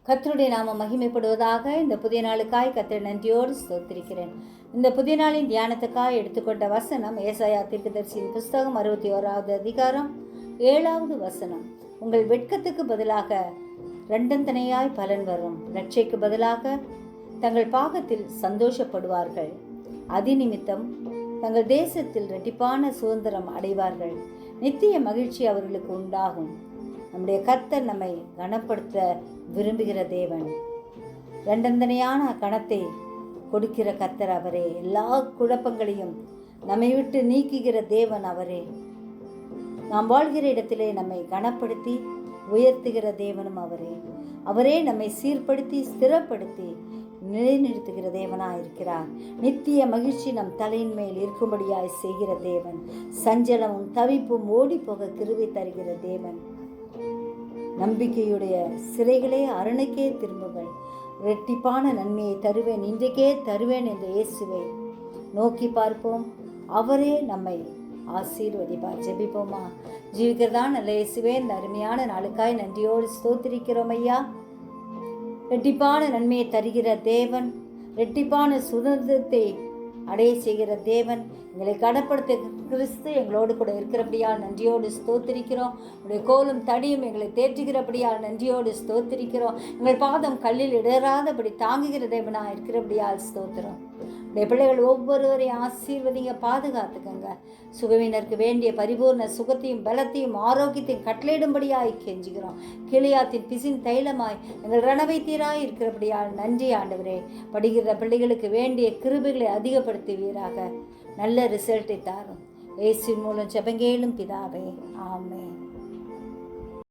கர்த்தருடைய நாமம் மகிமைப்படுவதாக. இந்த புதிய நாளுக்காய் கர்த்தரை நன்றியோடு ஸ்தோத்திரிக்கிறேன். இந்த புதிய நாளின் தியானத்துக்காய் எடுத்துக்கொண்ட வசனம் ஏசாயா தீர்க்கதரிசியின் புஸ்தகம் 61வது அதிகாரம் 7வது வசனம். உங்கள் வெட்கத்துக்கு பதிலாக இரண்டந்தனையாய் பலன் வரும், இரட்சைக்கு பதிலாக தங்கள் பாகத்தில் சந்தோஷப்படுவார்கள். அதிநிமித்தம் தங்கள் தேசத்தில் இரட்டிப்பான சுதந்திரம் அடைவார்கள். நித்திய மகிழ்ச்சி அவர்களுக்கு உண்டாகும். நம்முடைய கர்த்தர் நம்மை கனப்படுத்த விரும்புகிற தேவன். இரண்டந்தனையான கணத்தை கொடுக்கிற கர்த்தர் அவரே. எல்லா குழப்பங்களையும் நம்மை விட்டு நீக்குகிற தேவன் அவரே. நாம் வாழ்கிற இடத்திலே நம்மை கனப்படுத்தி உயர்த்துகிற தேவனும் அவரே. அவரே நம்மை சீர்படுத்தி ஸ்திரப்படுத்தி நிலைநிறுத்துகிற தேவனாயிருக்கிறார். நித்திய மகிழ்ச்சி நம் தலையின் மேல் இருக்கும்படியாய் செய்கிற தேவன். சஞ்சலமும் தவிப்பும் ஓடி போக கிருபை தருகிற தேவன். நம்பிக்கையுடைய சிறைகளே அரணுக்கே திரும்புங்கள், இரட்டிப்பான நன்மையை தருவேன், இன்றைக்கே தருவேன் என்ற இயேசுவை நோக்கி பார்ப்போம். அவரே நம்மை ஆசீர்வதிப்பார். ஜெபிப்போமா. ஜீவிக்கிறதான் நல்ல இயேசுவே, இந்த அருமையான நாளுக்காய் நன்றியோடு ஸ்தோத்திரிக்கிறோம் ஐயா. இரட்டிப்பான நன்மையை தருகிற தேவன், இரட்டிப்பான சுதந்திரத்தை அடைய செய்கிற தேவன், எங்களை கனப்படுத்த கிறிஸ்து எங்களோடு கூட இருக்கிறபடியால் நன்றியோடு ஸ்தோத்திரிக்கிறோம். உடைய கோலும் தடியும் எங்களை தேற்றுகிறபடியால் நன்றியோடு ஸ்தோத்திரிக்கிறோம். எங்கள் பாதம் கல்லில் இடராதபடி தாங்குகிற தேவனாக இருக்கிறபடியால் ஸ்தோத்திரம். உடைய பிள்ளைகள் ஒவ்வொருவரையும் ஆசீர்வதிங்க, பாதுகாத்துக்கங்க. சுகவீனருக்கு வேண்டிய பரிபூர்ண சுகத்தையும் பலத்தையும் ஆரோக்கியத்தையும் கட்டளையிடும்படியாய் கெஞ்சுகிறோம். கிளியாத்தின் பிசின் தைலமாய் எங்கள் ரணவை தீராய் இருக்கிறபடியால் நன்றி ஆண்டவரே. படிக்கிற பிள்ளைகளுக்கு வேண்டிய கிருபைகளை அதிகப்படுத்துவீராக. நல்ல ரிசல்ட்டை தாரும். இயேசுவின் மூலம் ஜெபங்கேளும் பிதாவே, ஆமென்.